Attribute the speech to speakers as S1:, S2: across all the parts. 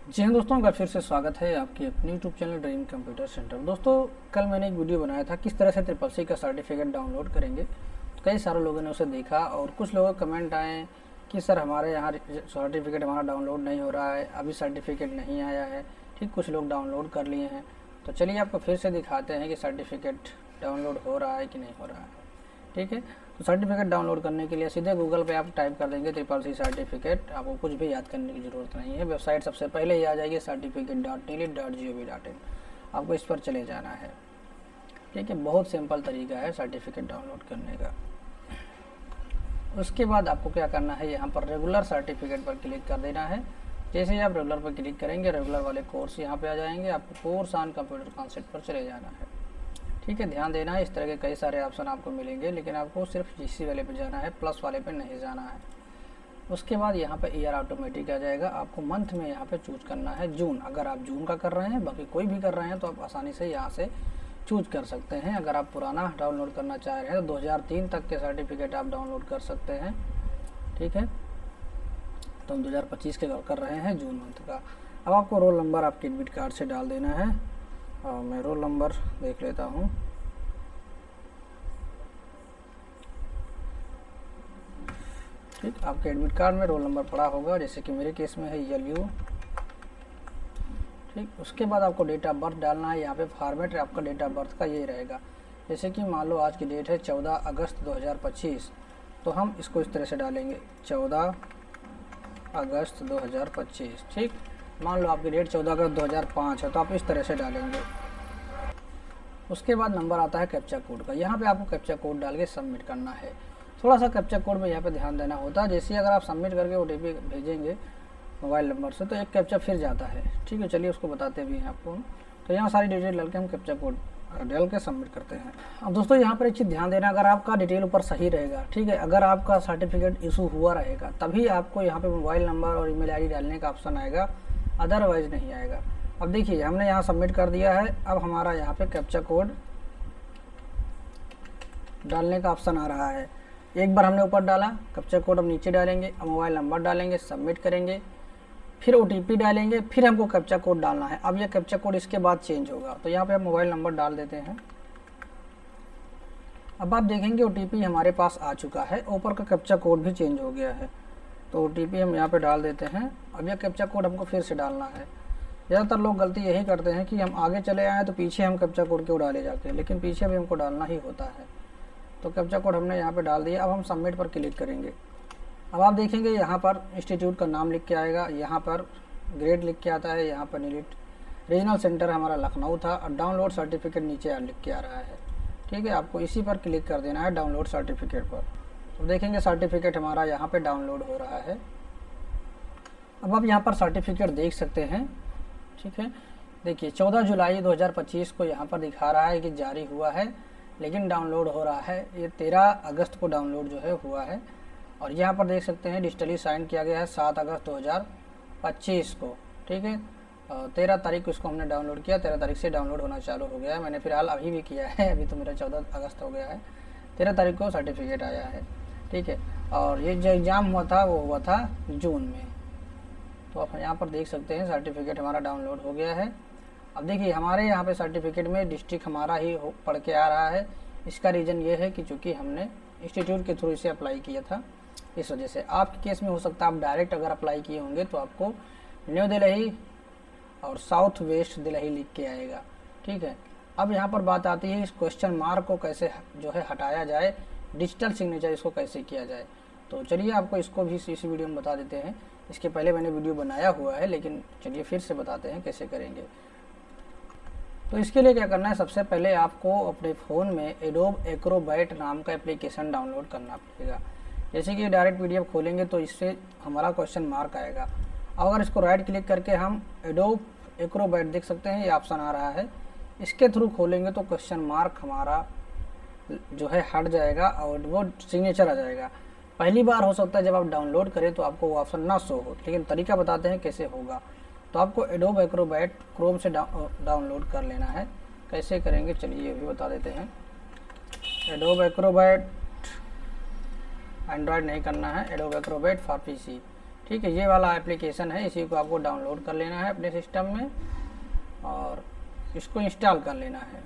S1: जी हाँ दोस्तों, का फिर से स्वागत है आपके अपने YouTube channel dream computer centre. दोस्तों, कल मैंने एक वीडियो बनाया था किस तरह से ट्रिपल सी का सर्टिफिकेट डाउनलोड करेंगे। तो कई सारे लोगों ने उसे देखा और कुछ लोगों के कमेंट आए कि सर हमारे यहाँ सर्टिफिकेट हमारा डाउनलोड नहीं हो रहा है, अभी सर्टिफिकेट नहीं आया है। ठीक, कुछ लोग डाउनलोड कर लिए हैं। तो चलिए आपको फिर से दिखाते हैं कि सर्टिफिकेट डाउनलोड हो रहा है कि नहीं हो रहा है। ठीक है, तो सर्टिफिकेट डाउनलोड करने के लिए सीधे गूगल पे आप टाइप कर देंगे ट्रिपल सी सर्टिफिकेट। आपको कुछ भी याद करने की ज़रूरत नहीं है, वेबसाइट सबसे पहले ही आ जाएगी certificate.nillit.gov.in। आपको इस पर चले जाना है। ठीक है, बहुत सिंपल तरीका है सर्टिफिकेट डाउनलोड करने का। उसके बाद आपको क्या करना है, यहाँ पर रेगुलर सर्टिफिकेट पर क्लिक कर देना है। जैसे ही आप रेगुलर पर क्लिक करेंगे, रेगुलर वाले कोर्स यहाँ पे आ जाएंगे। आपको कोर्स ऑन कंप्यूटर कॉन्सेप्ट पर चले जाना है। ठीक है, ध्यान देना है, इस तरह के कई सारे ऑप्शन आपको मिलेंगे, लेकिन आपको सिर्फ इसी वाले पे जाना है, प्लस वाले पे नहीं जाना है। उसके बाद यहाँ पे ईयर ऑटोमेटिक आ जाएगा। आपको मंथ में यहाँ पे चूज करना है जून। अगर आप जून का कर रहे हैं, बाकी कोई भी कर रहे हैं, तो आप आसानी से यहाँ से चूज कर सकते हैं। अगर आप पुराना डाउनलोड करना चाह रहे हैं तो 2003 तक के सर्टिफिकेट आप डाउनलोड कर सकते हैं। ठीक है, तो हम 2025 के कर रहे हैं, जून मंथ का। अब आपको रोल नंबर आपके एडमिट कार्ड से डाल देना है। मैं रोल नंबर देख लेता हूँ। ठीक, आपके एडमिट कार्ड में रोल नंबर पड़ा होगा, जैसे कि मेरे केस में है YLU। ठीक, उसके बाद आपको डेट ऑफ बर्थ डालना है। यहाँ पे फॉर्मेट आपका डेट ऑफ बर्थ का ये रहेगा। जैसे कि मान लो आज की डेट है 14 अगस्त 2025, तो हम इसको इस तरह से डालेंगे 14 अगस्त 2025। ठीक, मान लो आपकी डेट 14 अगस्त 2005 है, तो आप इस तरह से डालेंगे। उसके बाद नंबर आता है कैप्चा कोड का। यहाँ पे आपको कैप्चा कोड डाल के सबमिट करना है। थोड़ा सा कैप्चा कोड में यहाँ पे ध्यान देना होता है। जैसे अगर आप सबमिट करके OTP भेजेंगे मोबाइल नंबर से, तो एक कैप्चा फिर जाता है। ठीक है, चलिए उसको बताते भी हैं आपको। तो यहाँ सारी डिटेल डाल के हम कैप्चा कोड डाल के सबमिट करते हैं। अब दोस्तों, यहाँ पर एक चीज़ ध्यान देना, अगर आपका डिटेल ऊपर सही रहेगा, ठीक है, अगर आपका सर्टिफिकेट इशू हुआ रहेगा, तभी आपको यहाँ पे मोबाइल नंबर और ईमेल ID डालने का ऑप्शन आएगा, अदरवाइज नहीं आएगा। अब देखिए, हमने यहाँ सबमिट कर दिया है। अब हमारा यहाँ पे कैप्चा कोड डालने का ऑप्शन आ रहा है। एक बार हमने ऊपर डाला कैप्चा कोड, हम नीचे डालेंगे, अब मोबाइल नंबर डालेंगे, सबमिट करेंगे, फिर OTP डालेंगे, फिर हमको कैप्चा कोड डालना है। अब यह कैप्चा कोड इसके बाद चेंज होगा। तो यहाँ पे हम मोबाइल नंबर डाल देते हैं। अब आप देखेंगे OTP हमारे पास आ चुका है, ऊपर का कैप्चा कोड भी चेंज हो गया है। तो OTP हम यहाँ पे डाल देते हैं। अब यह कैप्चा कोड हमको फिर से डालना है। ज़्यादातर लोग गलती यही करते हैं कि हम आगे चले आए तो पीछे हम कैप्चा कोड क्यों डाले जाके, लेकिन पीछे भी हमको डालना ही होता है। तो कैप्चा कोड हमने यहाँ पे डाल दिया। अब हम सबमिट पर क्लिक करेंगे। अब आप देखेंगे यहाँ पर इंस्टीट्यूट का नाम लिख के आएगा, यहाँ पर ग्रेड लिख के आता है, यहाँ पर निलिट रीजनल सेंटर हमारा लखनऊ था, और डाउनलोड सर्टिफिकेट नीचे लिख के आ रहा है। ठीक है, आपको इसी पर क्लिक कर देना है, डाउनलोड सर्टिफिकेट पर। तो देखेंगे सर्टिफिकेट हमारा यहाँ पर डाउनलोड हो रहा है। अब आप यहाँ पर सर्टिफिकेट देख सकते हैं। ठीक है, देखिए 14 जुलाई 2025 को यहाँ पर दिखा रहा है कि जारी हुआ है, लेकिन डाउनलोड हो रहा है। ये 13 अगस्त को डाउनलोड जो है हुआ है। और यहाँ पर देख सकते हैं डिजिटली साइन किया गया है 7 अगस्त 2025 को। ठीक है, 13 तारीख को इसको हमने डाउनलोड किया, 13 तारीख से डाउनलोड होना चालू हो गया है। मैंने फिलहाल अभी भी किया है, अभी तो मेरा 14 अगस्त हो गया है। 13 तारीख को सर्टिफिकेट आया है। ठीक है, और ये जो एग्ज़ाम हुआ था वो हुआ था जून में। तो आप यहाँ पर देख सकते हैं सर्टिफिकेट हमारा डाउनलोड हो गया है। अब देखिए हमारे यहाँ पे सर्टिफिकेट में डिस्ट्रिक्ट हमारा ही पढ़ के आ रहा है। इसका रीज़न ये है कि चूँकि हमने इंस्टीट्यूट के थ्रू इसे अप्लाई किया था, इस वजह से। आपके केस में हो सकता है आप डायरेक्ट अगर अप्लाई किए होंगे तो आपको न्यू दिल्ली और साउथ वेस्ट दिल्ली लिख के आएगा। ठीक है, अब यहाँ पर बात आती है इस क्वेश्चन मार्क को कैसे जो है हटाया जाए, डिजिटल सिग्नेचर इसको कैसे किया जाए। तो चलिए आपको इसको भी इस वीडियो में बता देते हैं। इसके पहले मैंने वीडियो बनाया हुआ है, लेकिन चलिए फिर से बताते हैं कैसे करेंगे। तो इसके लिए क्या करना है, सबसे पहले आपको अपने फ़ोन में एडोब एक्रोबैट नाम का एप्लीकेशन डाउनलोड करना पड़ेगा। जैसे कि डायरेक्ट PDF खोलेंगे तो इससे हमारा क्वेश्चन मार्क आएगा। अगर इसको राइट क्लिक करके हम एडोब एक्रोबैट देख सकते हैं, ये ऑप्शन आ रहा है, इसके थ्रू खोलेंगे तो क्वेश्चन मार्क हमारा जो है हट जाएगा और वो सिग्नेचर आ जाएगा। पहली बार हो सकता है जब आप डाउनलोड करें तो आपको वो ऑप्शन ना शो हो, लेकिन तरीका बताते हैं कैसे होगा। तो आपको एडोब एक्रोबैट क्रोम से डाउनलोड कर लेना है। कैसे करेंगे चलिए ये भी बता देते हैं। एडोब एक्रोबैट एंड्रॉयड नहीं करना है, एडोब एक्रोबैट फॉर PC। ठीक है, ये वाला एप्लीकेशन है, इसी को आपको डाउनलोड कर लेना है अपने सिस्टम में और इसको इंस्टॉल कर लेना है।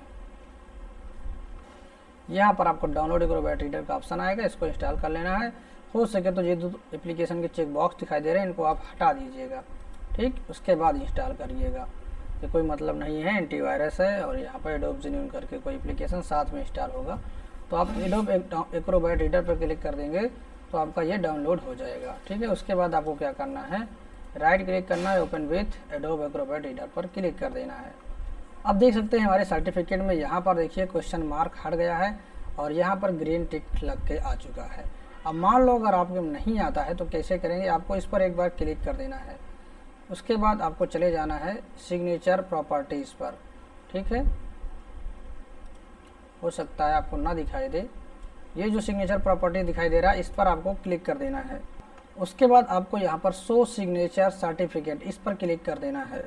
S1: यहाँ पर आपको डाउनलोड एक्रोबैट रीडर का ऑप्शन आएगा, इसको इंस्टॉल कर लेना है। हो सके तो ये दो एप्लीकेशन के चेक बॉक्स दिखाई दे रहे हैं, इनको आप हटा दीजिएगा, ठीक। उसके बाद इंस्टॉल करिएगा, ये कोई मतलब नहीं है, एंटीवायरस है। और यहाँ पर एडोब जेन्युइन करके कोई एप्लीकेशन साथ में इंस्टॉल होगा, तो आप एडोब एक्रोबैट रीडर पर क्लिक कर देंगे तो आपका ये डाउनलोड हो जाएगा, ठीक है। उसके बाद आपको क्या करना है, राइट क्लिक करना है, open with adobe Acrobat reader पर क्लिक कर देना है। अब देख सकते हैं हमारे सर्टिफिकेट में यहाँ पर देखिए क्वेश्चन मार्क हट गया है और यहाँ पर ग्रीन टिक लग के आ चुका है। अब मान लो अगर आपको नहीं आता है तो कैसे करेंगे, आपको इस पर एक बार क्लिक कर देना है। उसके बाद आपको चले जाना है सिग्नेचर प्रॉपर्टीज़ पर, ठीक है। हो सकता है आपको ना दिखाई दे, ये जो सिग्नेचर प्रॉपर्टी दिखाई दे रहा है इस पर आपको क्लिक कर देना है। उसके बाद आपको यहाँ पर शो सिग्नेचर सर्टिफिकेट, इस पर क्लिक कर देना है।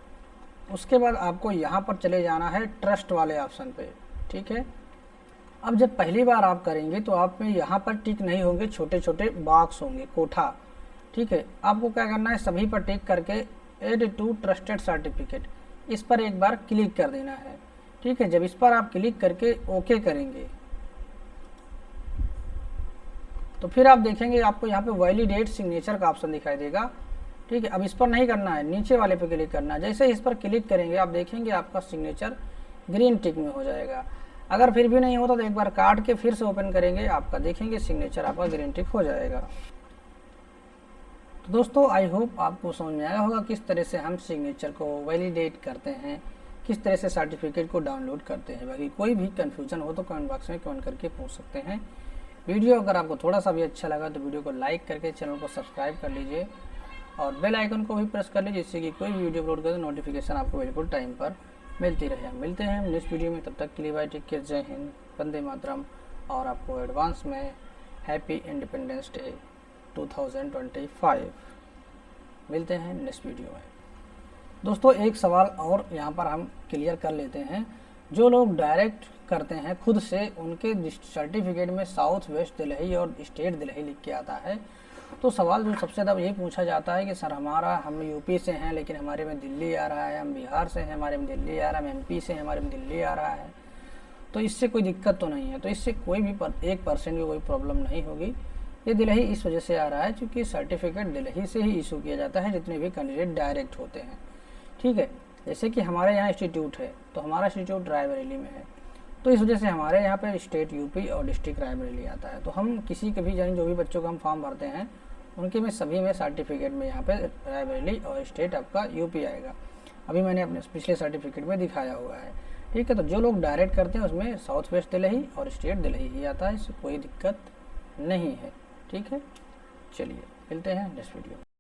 S1: उसके बाद आपको यहाँ पर चले जाना है ट्रस्ट वाले ऑप्शन पे, ठीक है। अब जब पहली बार आप करेंगे तो आप में यहाँ पर टिक नहीं होंगे, छोटे छोटे बॉक्स होंगे, कोठा, ठीक है। आपको क्या करना है, सभी पर टिक करके एड टू ट्रस्टेड सर्टिफिकेट, इस पर एक बार क्लिक कर देना है, ठीक है। जब इस पर आप क्लिक करके ओके करेंगे तो फिर आप देखेंगे आपको यहाँ पे वैलिडेट सिग्नेचर का ऑप्शन दिखाई देगा, ठीक है। अब इस पर नहीं करना है, नीचे वाले पे क्लिक करना है। जैसे इस पर क्लिक करेंगे आप देखेंगे आपका सिग्नेचर ग्रीन टिक में हो जाएगा। अगर फिर भी नहीं होता तो एक बार काट के फिर से ओपन करेंगे, आपका देखेंगे सिग्नेचर आपका ग्रीन टिक हो जाएगा। तो दोस्तों आई होप आपको समझ में आया होगा किस तरह से हम सिग्नेचर को वैलिडेट करते हैं, किस तरह से सर्टिफिकेट को डाउनलोड करते हैं। बाकी कोई भी कन्फ्यूजन हो तो कमेंट बॉक्स में कमेंट करके पूछ सकते हैं। वीडियो अगर आपको थोड़ा सा भी अच्छा लगा तो वीडियो को लाइक करके चैनल को सब्सक्राइब कर लीजिए और बेल आइकन को भी प्रेस कर लीजिए, जिससे कि कोई भी वीडियो अपलोड करें तो नोटिफिकेशन आपको बिल्कुल टाइम पर मिलती रहे। मिलते हैं नेक्स्ट वीडियो में, तब तक के लिए बाय, टेक केयर, जय हिंद, वंदे मातरम। और आपको एडवांस में हैप्पी इंडिपेंडेंस डे 2025। मिलते हैं नेक्स्ट वीडियो में। दोस्तों एक सवाल और यहाँ पर हम क्लियर कर लेते हैं, जो लोग डायरेक्ट करते हैं खुद से, उनके सर्टिफिकेट में साउथ वेस्ट दिल्ली और स्टेट दिल्ली लिख के आता है। तो सवाल जो सबसे ज़्यादा यही पूछा जाता है कि सर हम यूपी से हैं लेकिन हमारे में दिल्ली आ रहा है, हम बिहार से हैं हमारे में दिल्ली आ रहा है, हम एमपी से हैं हमारे में दिल्ली आ रहा है, तो इससे कोई दिक्कत तो नहीं है। तो इससे कोई भी 1% की कोई प्रॉब्लम नहीं होगी। ये दिल्ली इस वजह से आ रहा है क्योंकि सर्टिफिकेट दिल्ली से ही इशू किया जाता है, जितने भी कैंडिडेट डायरेक्ट होते हैं, ठीक है। जैसे कि हमारे यहाँ इंस्टीट्यूट है तो हमारा इंस्टीट्यूट रायबरेली में है, तो इस वजह से हमारे यहाँ पे स्टेट यूपी और डिस्ट्रिक्ट रायबरेली आता है। तो हम किसी के भी यानी जो भी बच्चों का हम फॉर्म भरते हैं उनके में सभी में सर्टिफिकेट में यहाँ पे रायबरेली और स्टेट आपका यूपी आएगा। अभी मैंने अपने पिछले सर्टिफिकेट में दिखाया हुआ है, ठीक है। तो जो लोग डायरेक्ट करते हैं उसमें साउथ वेस्ट दिल्ली और स्टेट दिल्ली ही आता है, इससे कोई दिक्कत नहीं है, ठीक है। चलिए मिलते हैं नेक्स्ट वीडियो।